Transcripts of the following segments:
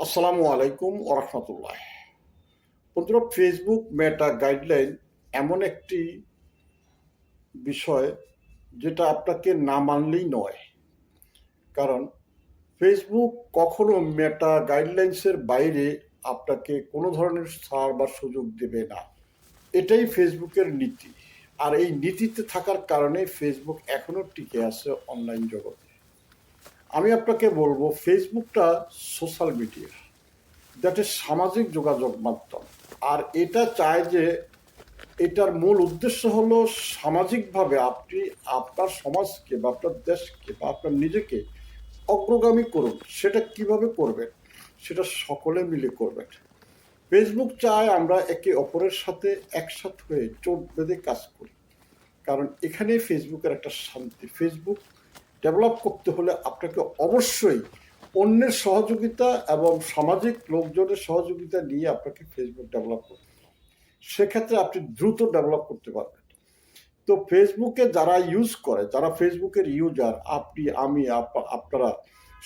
আসসালামু আলাইকুম ওরহমতুল্লাহ। বন্ধুরা, ফেসবুক মেটা গাইডলাইন এমন একটি বিষয় যেটা আপনাকে না মানলেই নয়। কারণ ফেসবুক কখনো মেটা গাইডলাইন্সের বাইরে আপনাকে কোনো ধরনের ছাড় বা সুযোগ দেবে না। এটাই ফেসবুকের নীতি। আর এই নীতিতে থাকার কারণে ফেসবুক এখনো টিকে আছে অনলাইন জগতে। আমি আপনাকে বলবো, ফেসবুকটা সোশ্যাল মিডিয়া, যেটা সামাজিক যোগাযোগ মাধ্যম। আর এটা চায় যে এটার মূল উদ্দেশ্য হলো সামাজিকভাবে আপনি আপনার সমাজকে বা আপনার দেশকে বা আপনার নিজেকে অগ্রগামী করুন। সেটা কিভাবে করবেন? সেটা সকলে মিলে করবেন। ফেসবুক চায় আমরা একে অপরের সাথে একসাথ হয়ে জোট বেঁধে কাজ করি। কারণ এখানে ফেসবুকের একটা শান্তি। ফেসবুক ডেভেলপ করতে হলে আপনাকে অবশ্যই অন্যের সহযোগিতা এবং সামাজিক লোকজনের সহযোগিতা নিয়ে আপনাকে ফেসবুক ডেভেলপ করতে হবে। সেক্ষেত্রে আপনি দ্রুত ডেভেলপ করতে পারবেন। তো ফেসবুকে যারা ইউজ করে, যারা ফেসবুকের ইউজার, আপনি, আমি, আপনারা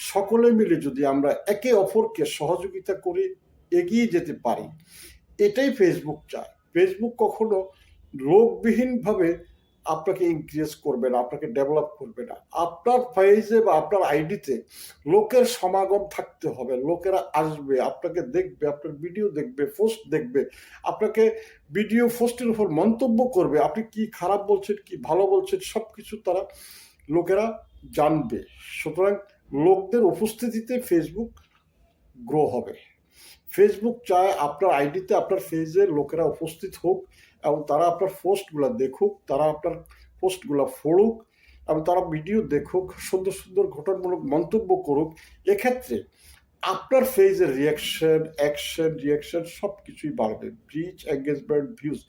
সকলে মিলে যদি আমরা একে অপরকে সহযোগিতা করে এগিয়ে যেতে পারি, এটাই ফেসবুক চায়। ফেসবুক কখনো লোকবিহীনভাবে আপনাকে ইনক্রিজ করবে না, আপনাকে ডেভেলপ করবে না। আপনার পেজে বা আপনার আইডিতে লোকের সমাগম থাকতে হবে। লোকেরা আসবে, আপনাকে দেখবে, আপনার ভিডিও দেখবে, পোস্ট দেখবে, আপনাকে ভিডিও পোস্টের উপর মন্তব্য করবে। আপনি কি খারাপ বলছেন, কি ভালো বলছেন, সব কিছু তারা লোকেরা জানবে। সুতরাং লোকদের উপস্থিতিতে ফেসবুক গ্রো হবে। ফেসবুক চায় আপনার আইডিতে, আপনার পেজে লোকেরা উপস্থিত হোক এবং তারা আপনার পোস্টগুলো দেখুক, তারা আপনার পোস্টগুলো পড়ুক এবং তারা ভিডিও দেখুক, সুন্দর সুন্দর ঘটনামূলক মন্তব্য করুক। এক্ষেত্রে আপনার পেজের রিয়াকশন সব কিছুই বাড়বে। রিচ, এঙ্গেজমেন্ট, ভিউজ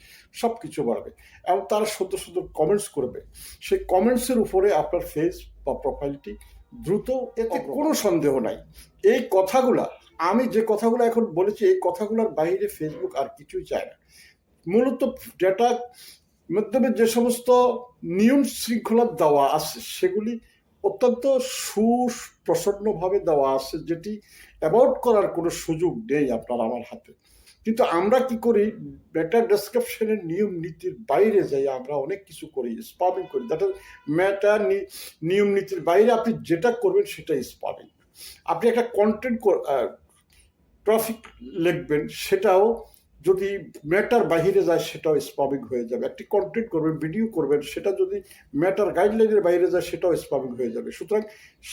সব কিছু বাড়বে এবং তারা সুন্দর সুন্দর কমেন্টস করবে। সেই কমেন্টসের উপরে আপনার পেজ বা প্রোফাইলটি দ্রুত, এতে কোনো সন্দেহ নাই। এই কথাগুলা, আমি যে কথাগুলো এখন বলেছি, এই কথাগুলোর বাইরে ফেসবুক আর কিছুই চায় না। মূলত ডেটা মাধ্যমে যে সমস্ত নিয়ম শৃঙ্খলা দেওয়া আছে সেগুলি অত্যন্ত সুপ্রসন্নভাবে দেওয়া আছে, যেটি অ্যাভয়েড করার কোনো সুযোগ নেই আপনার আমার হাতে। কিন্তু আমরা কি করি, মেটা ডেসক্রিপশনের নিয়ম নীতির বাইরে যাই আমরা অনেক কিছু করি, স্পামিং করি। দ্যাট মেটা নিয়ম নীতির বাইরে আপনি যেটা করবেন সেটাই স্পামিং। আপনি একটা কন্টেন্ট ট্রাফিক লিখবেন, সেটাও যদি ম্যাটার বাহিরে যায় সেটাও স্পামিং হয়ে যাবে। একটি কন্টেন্ট করবেন, ভিডিও করবেন, সেটা যদি ম্যাটার গাইডলাইনের বাইরে যায় সেটাও স্পামিং হয়ে যাবে। সুতরাং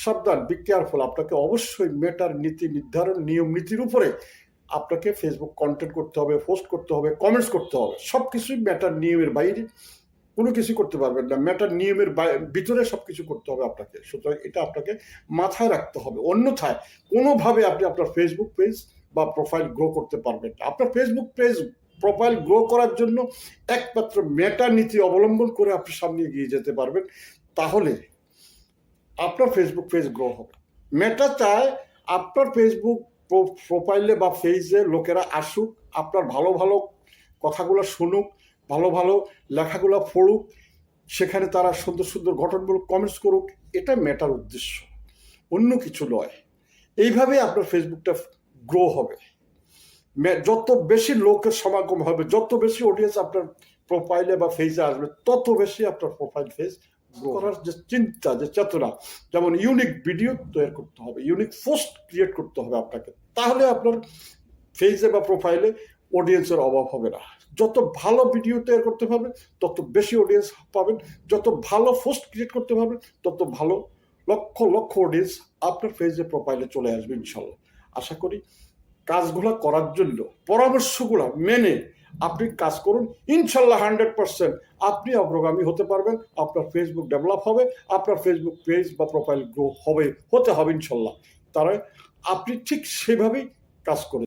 সাবধান, বি কেয়ারফুল। আপনাকে অবশ্যই ম্যাটার নীতি নির্ধারণ, নিয়ম নীতির উপরে আপনাকে ফেসবুক কন্টেন্ট করতে হবে, পোস্ট করতে হবে, কমেন্টস করতে হবে। সব কিছুই ম্যাটার নিয়মের বাইরে কোনো কিছু করতে পারবেন না। ম্যাটার নিয়মের ভিতরে সব কিছু করতে হবে আপনাকে। সুতরাং এটা আপনাকে মাথায় রাখতে হবে। অন্যথায় কোনোভাবে আপনি আপনার ফেসবুক পেজ বা প্রোফাইল গ্রো করতে পারবেন না। আপনার ফেসবুক পেজ প্রোফাইল গ্রো করার জন্য একমাত্র মেটা নীতি অবলম্বন করে আপনি সামনে এগিয়ে যেতে পারবেন। তাহলে আপনার ফেসবুক পেজ গ্রো হবে। মেটা চায় আপনার ফেসবুক প্রোফাইলে বা পেজে লোকেরা আসুক, আপনার ভালো ভালো কথাগুলো শুনুক, ভালো ভালো লেখাগুলো পড়ুক, সেখানে তারা সুন্দর সুন্দর গঠনমূলক কমেন্টস করুক। এটা মেটার উদ্দেশ্য, অন্য কিছু নয়। এইভাবে আপনার ফেসবুকটা গ্রো হবে। যত বেশি লোকের সমাগম হবে, যত বেশি অডিয়েন্স আপনার প্রোফাইলে বা ফেজে আসবে, তত বেশি আপনার প্রোফাইল ফেজ করার যে চিন্তা, যে চেতনা, যেমন ইউনিক ভিডিও তৈরি করতে হবে, ইউনিক পোস্ট ক্রিয়েট করতে হবে আপনাকে। তাহলে আপনার ফেজে বা প্রোফাইলে অডিয়েন্সের অভাব হবে না। যত ভালো ভিডিও তৈরি করতে পারবেন তত বেশি অডিয়েন্স পাবেন। যত ভালো পোস্ট ক্রিয়েট করতে পারবেন তত ভালো লক্ষ লক্ষ অডিয়েন্স আপনার ফেজে প্রোফাইলে চলে আসবে ইনশাল্লাহ। আশা করি কাজগুলো করার জন্য পরামর্শগুলো মেনে আপনি কাজ করুন। ইনশাল্লাহ 100% আপনি অগ্রগামী হতে পারবেন। আপনার ফেসবুক ডেভেলপ হবে, আপনার ফেসবুক পেজ বা প্রোফাইল গ্রো হতে হবে ইনশাল্লাহ। তারা আপনি ঠিক সেভাবেই কাজ করুন।